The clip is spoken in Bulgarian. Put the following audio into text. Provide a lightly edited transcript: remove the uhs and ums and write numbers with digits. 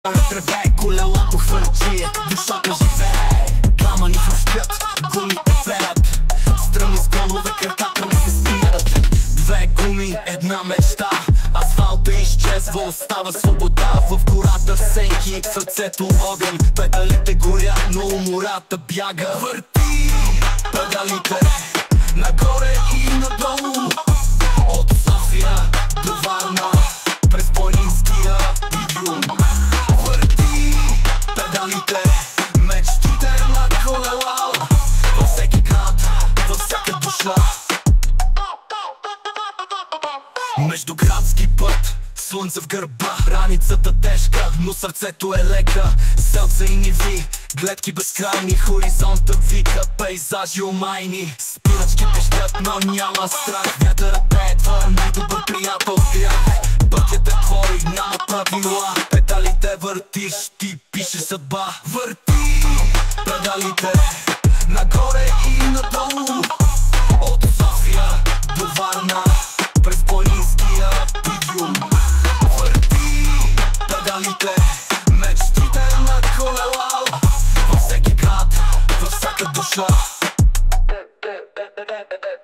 Тревее колелото хвърчие, душата живее. Камъни хрустят, гумите ферят, стръмни склонове, краката ми се спират. Две гуми, една мечта, асфалта изчезва, остава свобода. В гората сенки, сърцето огън, педалите горят, но умората бяга. Върти педалите нагоре и надолу, от София до Варна, през планинския идиом. Върти педалите, мечтите на колела, във всеки град, във всяка душа. Междуградски път, слънце в гърба, раницата тежка, но сърцето е лека. Селца и ниви, гледки безкрайни, хоризонта вика, пейзажи омайни. Спирачки пищят, но няма страх, вятърът е твой най-добър приятел в грях. Пътят е твой, няма правила, педалите въртиш, ти пише съдба. Върти педалите,